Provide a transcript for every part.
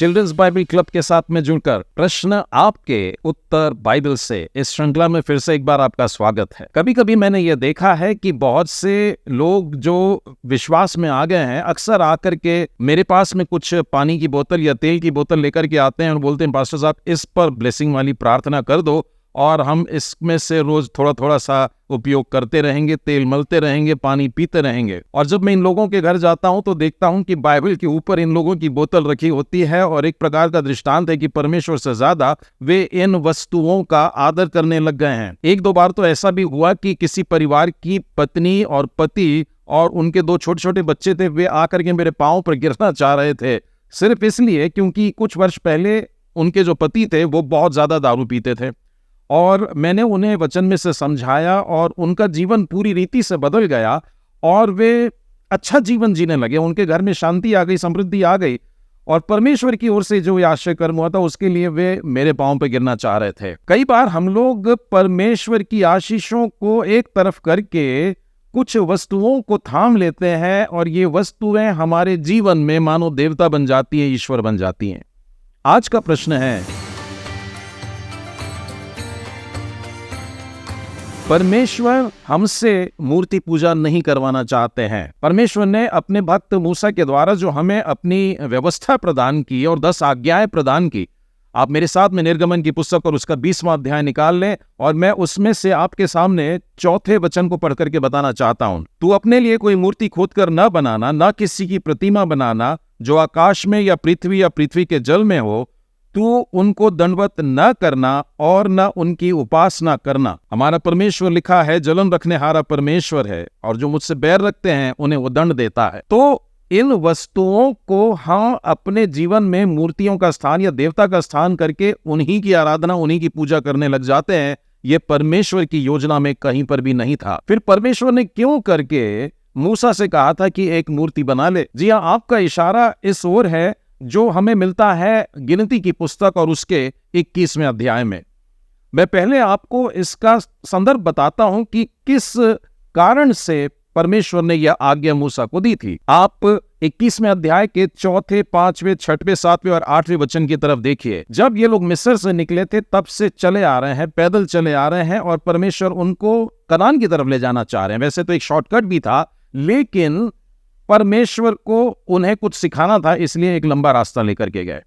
Children's Bible club के साथ में जुड़कर प्रश्न आपके उत्तर बाइबल से इस श्रृंखला में फिर से एक बार आपका स्वागत है। कभी कभी मैंने ये देखा है कि बहुत से लोग जो विश्वास में आ गए हैं अक्सर आकर के मेरे पास में कुछ पानी की बोतल या तेल की बोतल लेकर के आते हैं और बोलते हैं पास्टर साहब इस पर ब्लेसिंग वाली प्रार्थना कर दो और हम इसमें से रोज थोड़ा थोड़ा सा उपयोग करते रहेंगे, तेल मलते रहेंगे, पानी पीते रहेंगे। और जब मैं इन लोगों के घर जाता हूं तो देखता हूं कि बाइबल के ऊपर इन लोगों की बोतल रखी होती है और एक प्रकार का दृष्टांत है कि परमेश्वर से ज्यादा वे इन वस्तुओं का आदर करने लग गए हैं। एक दो बार तो ऐसा भी हुआ कि किसी परिवार की पत्नी और पति और उनके दो छोटे छोटे बच्चे थे, वे आकर के मेरे पांव पर गिरना चाह रहे थे, सिर्फ इसलिए क्योंकि कुछ वर्ष पहले उनके जो पति थे वो बहुत ज्यादा दारू पीते थे और मैंने उन्हें वचन में से समझाया और उनका जीवन पूरी रीति से बदल गया और वे अच्छा जीवन जीने लगे। उनके घर में शांति आ गई, समृद्धि आ गई और परमेश्वर की ओर से जो आश्चर्य कर्म हुआ था उसके लिए वे मेरे पांव पे गिरना चाह रहे थे। कई बार हम लोग परमेश्वर की आशीषों को एक तरफ करके कुछ वस्तुओं को थाम लेते हैं और ये वस्तुएं हमारे जीवन में मानो देवता बन जाती हैं, ईश्वर बन जाती हैं। आज का प्रश्न है, परमेश्वर हमसे मूर्ति पूजा नहीं करवाना चाहते हैं। परमेश्वर ने अपने भक्त मूसा के द्वारा जो हमें अपनी व्यवस्था प्रदान की और 10 आज्ञाएं प्रदान की, आप मेरे साथ में निर्गमन की पुस्तक और उसका 20वां अध्याय निकाल लें और मैं उसमें से आपके सामने चौथे वचन को पढ़ करके बताना चाहता हूं। तू अपने लिए कोई मूर्ति खोदकर न बनाना, न किसी की प्रतिमा बनाना जो आकाश में या पृथ्वी के जल में हो, तू उनको दंडवत न करना और न उनकी उपासना करना। हमारा परमेश्वर लिखा है जलन रखने हारा परमेश्वर है और जो मुझसे बैर रखते हैं उन्हें वो दंड देता है। तो इन वस्तुओं को हम अपने जीवन में मूर्तियों का स्थान या देवता का स्थान करके उन्हीं की आराधना, उन्हीं की पूजा करने लग जाते हैं। ये परमेश्वर की योजना में कहीं पर भी नहीं था। फिर परमेश्वर ने क्यों करके मूसा से कहा था कि एक मूर्ति बना ले? जी हाँ, आपका इशारा इस ओर है जो हमें मिलता है गिनती की पुस्तक और उसके 21वें अध्याय में। मैं पहले आपको इसका संदर्भ बताता हूं कि किस कारण से परमेश्वर ने यह आज्ञा मूसा को दी थी। आप 21वें अध्याय के 4, 5, 6, 7 और 8वें वचन की तरफ देखिए। जब ये लोग मिस्र से निकले थे तब से चले आ रहे हैं, पैदल चले आ रहे हैं और परमेश्वर उनको कनान की तरफ ले जाना चाह रहे हैं। वैसे तो एक शॉर्टकट भी था, लेकिन परमेश्वर को उन्हें कुछ सिखाना था, इसलिए एक लंबा रास्ता लेकर के गए।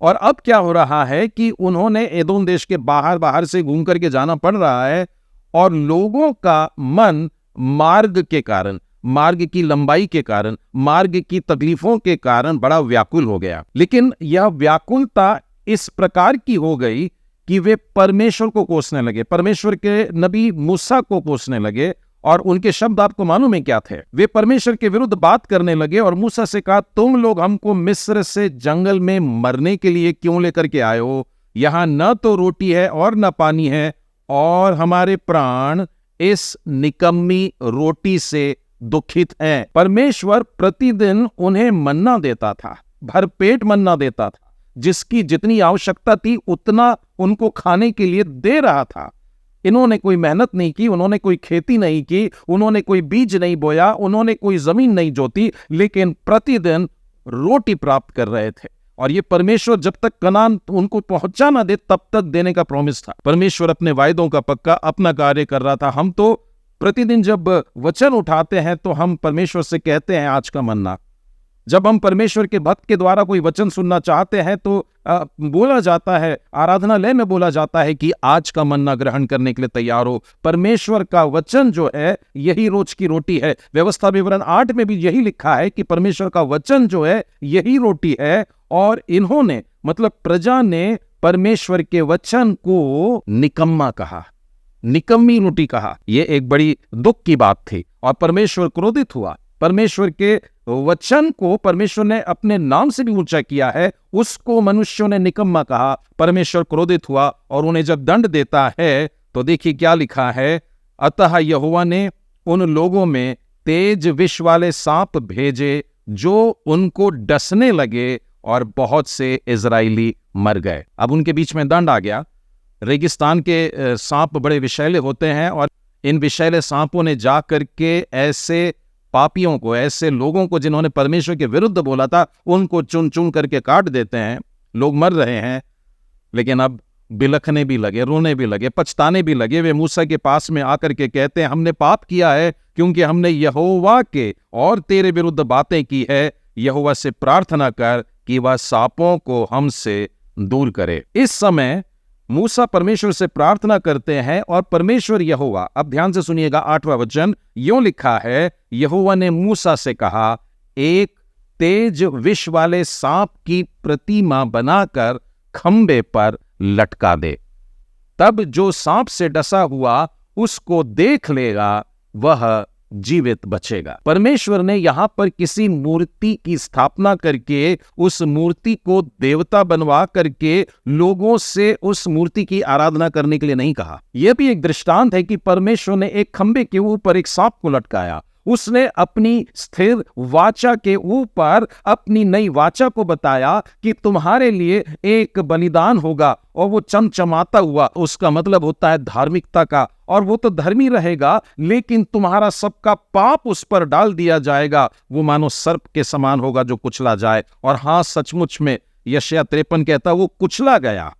और अब क्या हो रहा है कि उन्होंने एदोम देश के बाहर से घूम करके जाना पड़ रहा है और लोगों का मन मार्ग के कारण, मार्ग की लंबाई के कारण, मार्ग की तकलीफों के कारण बड़ा व्याकुल हो गया। लेकिन यह व्याकुलता इस प्रकार की हो गई कि वे परमेश्वर को कोसने लगे, परमेश्वर के नबी मूसा को कोसने लगे। और उनके शब्द आपको मालूम है क्या थे? वे परमेश्वर के विरुद्ध बात करने लगे और मूसा से कहा, तुम लोग हमको मिस्र से जंगल में मरने के लिए क्यों लेकर के आए हो? यहां न तो रोटी है और न पानी है और हमारे प्राण इस निकम्मी रोटी से दुखित हैं। परमेश्वर प्रतिदिन उन्हें मन्ना देता था, भरपेट मन्ना देता था, जिसकी जितनी आवश्यकता थी उतना उनको खाने के लिए दे रहा था। इन्होंने कोई मेहनत नहीं की, उन्होंने कोई खेती नहीं की, उन्होंने कोई बीज नहीं बोया, उन्होंने कोई जमीन नहीं जोती, लेकिन प्रतिदिन रोटी प्राप्त कर रहे थे। और ये परमेश्वर जब तक कनान उनको पहुंचा ना दे तब तक देने का प्रॉमिस था। परमेश्वर अपने वायदों का पक्का अपना कार्य कर रहा था। हम तो प्रतिदिन जब वचन उठाते हैं तो हम परमेश्वर से कहते हैं आज का मन्ना। जब हम परमेश्वर के भक्त के द्वारा कोई वचन सुनना चाहते हैं तो बोला जाता है, आराधनालय में बोला जाता है कि आज का मन्ना ग्रहण करने के लिए तैयार हो। परमेश्वर का वचन जो है यही रोज की रोटी है। व्यवस्था विवरण 8 में भी यही लिखा है कि परमेश्वर का वचन जो है यही रोटी है। और इन्होंने, मतलब प्रजा ने, परमेश्वर के वचन को निकम्मा कहा, निकम्मी रोटी कहा। यह एक बड़ी दुख की बात थी और परमेश्वर क्रोधित हुआ। परमेश्वर के वचन को परमेश्वर ने अपने नाम से भी ऊंचा किया है, उसको मनुष्यों ने निकम्मा कहा। परमेश्वर क्रोधित हुआ और उन्हें जब दंड देता है तो देखिए क्या लिखा है, अतः यहोवा ने उन लोगों में तेज विष वाले सांप भेजे जो उनको डसने लगे और बहुत से इजराइली मर गए। अब उनके बीच में दंड आ गया। रेगिस्तान के सांप बड़े विषैले होते हैं और इन विषैले सांपों ने जा करके ऐसे पापियों को, ऐसे लोगों को जिन्होंने परमेश्वर के विरुद्ध बोला था, उनको चुन चुन करके काट देते हैं। लोग मर रहे हैं, लेकिन अब बिलखने भी लगे, रोने भी लगे, पछताने भी लगे। वे मूसा के पास में आकर के कहते हैं, हमने पाप किया है क्योंकि हमने यहोवा के और तेरे विरुद्ध बातें की है। यहोवा से प्रार्थना कर कि वह सांपों को हमसे दूर करे। इस समय मूसा परमेश्वर से प्रार्थना करते हैं और परमेश्वर यहोवा, अब ध्यान से सुनिएगा 8वां वचन, यूं लिखा है, यहोवा ने मूसा से कहा, एक तेज विष वाले सांप की प्रतिमा बनाकर खंबे पर लटका दे। तब जो सांप से डसा हुआ उसको देख लेगा वह जीवित बचेगा। परमेश्वर ने यहां पर किसी मूर्ति की स्थापना करके उस मूर्ति को देवता बनवा करके लोगों से उस मूर्ति की आराधना करने के लिए नहीं कहा। यह भी एक दृष्टांत है कि परमेश्वर ने एक खंबे के ऊपर एक सांप को लटकाया। उसने अपनी स्थिर वाचा के ऊपर अपनी नई वाचा को बताया कि तुम्हारे लिए एक बलिदान होगा, और वो चमचमाता हुआ, उसका मतलब होता है धार्मिकता का, और वो तो धर्मी रहेगा, लेकिन तुम्हारा सबका पाप उस पर डाल दिया जाएगा। वो मानो सर्प के समान होगा जो कुचला जाए। और हाँ, सचमुच में यशायाह 53 कहता वो कुचला गया।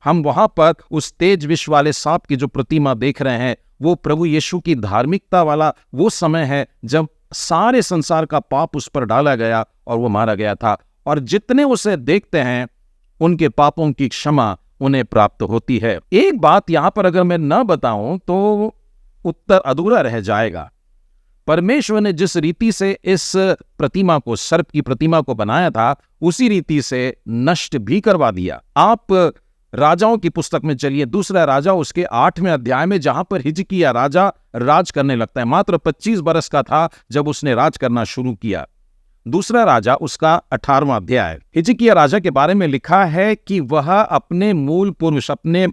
हम वहां पर उस तेज विष वाले सांप की जो प्रतिमा देख रहे हैं, वो प्रभु यीशु की धार्मिकता वाला वो समय है जब सारे संसार का पाप उस पर डाला गया और वो मारा गया था। और जितने उसे देखते हैं उनके पापों की क्षमा उन्हें प्राप्त होती है। एक बात यहां पर अगर मैं न बताऊं तो उत्तर अधूरा रह जाएगा। परमेश्वर ने जिस रीति से इस प्रतिमा को, सर्प की प्रतिमा को बनाया था, उसी रीति से नष्ट भी करवा दिया। आप राजाओं की पुस्तक में चलिए, दूसरा राजा उसके 8वें अध्याय में, जहां पर हिजकिय्याह राजा राज करने लगता है। मात्र 25 बरस का था जब उसने राज करना शुरू किया। दूसरा राजा उसका 18वां अध्याय, हिजकिय्याह राजा के बारे में लिखा है कि वह अपने मूल पुरुष, अपने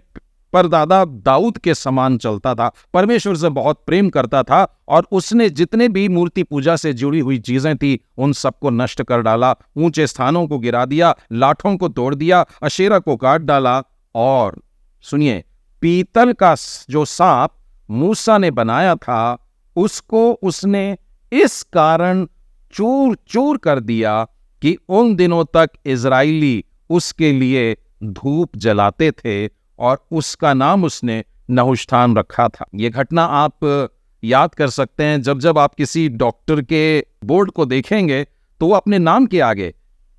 परदादा दाऊद के समान चलता था, परमेश्वर से बहुत प्रेम करता था, और उसने जितने भी मूर्ति पूजा से जुड़ी हुई चीजें थी उन सबको नष्ट कर डाला, ऊंचे स्थानों को गिरा दिया, लाठों को तोड़ दिया, अशेरा को काट डाला। और सुनिए, पीतल का जो सांप मूसा ने बनाया था उसको उसने इस कारण चूर चूर कर दिया कि उन दिनों तक इजराइली उसके लिए धूप जलाते थे, और उसका नाम उसने नहुश्तान रखा था। यह घटना आप याद कर सकते हैं। जब जब आप किसी डॉक्टर के बोर्ड को देखेंगे तो वो अपने नाम के आगे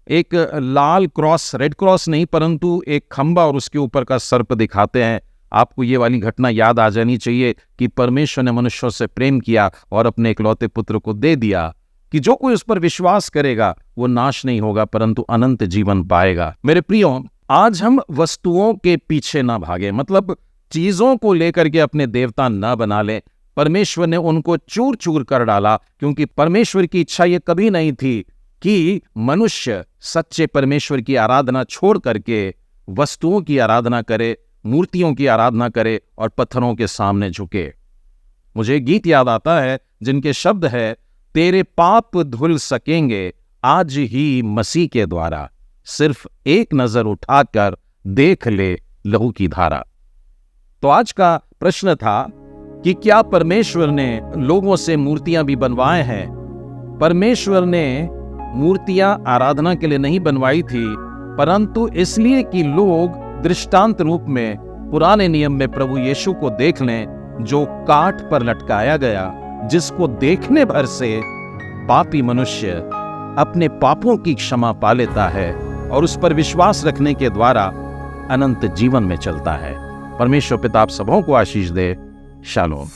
एक लाल क्रॉस, रेड क्रॉस नहीं, परंतु एक खंबा और उसके ऊपर का सर्प दिखाते हैं। आपको ये वाली घटना याद आ जानी चाहिए कि परमेश्वर ने मनुष्यों से प्रेम किया और अपने इकलौते पुत्र को दे दिया कि जो कोई उस पर विश्वास करेगा वो नाश नहीं होगा परंतु अनंत जीवन पाएगा। मेरे प्रियो, आज हम वस्तुओं के पीछे ना भागे, मतलब चीजों को लेकर के अपने देवता ना बना लें। परमेश्वर ने उनको चूर चूर कर डाला, क्योंकि परमेश्वर की इच्छा ये कभी नहीं थी कि मनुष्य सच्चे परमेश्वर की आराधना छोड़ करके वस्तुओं की आराधना करे, मूर्तियों की आराधना करे और पत्थरों के सामने झुके। मुझे गीत याद आता है जिनके शब्द है, तेरे पाप धुल सकेंगे आज ही मसीह के द्वारा, सिर्फ एक नजर उठाकर देख ले लहू की धारा। तो आज का प्रश्न था कि क्या परमेश्वर ने लोगों से मूर्तियां भी बनवाए हैं? परमेश्वर ने मूर्तियां आराधना के लिए नहीं बनवाई थी, परंतु इसलिए कि लोग दृष्टांत रूप में पुराने नियम में प्रभु यीशु को देख लें, जो काठ पर लटकाया गया, जिसको देखने भर से पापी मनुष्य अपने पापों की क्षमा पा लेता है और उस पर विश्वास रखने के द्वारा अनंत जीवन में चलता है। परमेश्वर पिता आप सबों को आशीष दे। शालोम।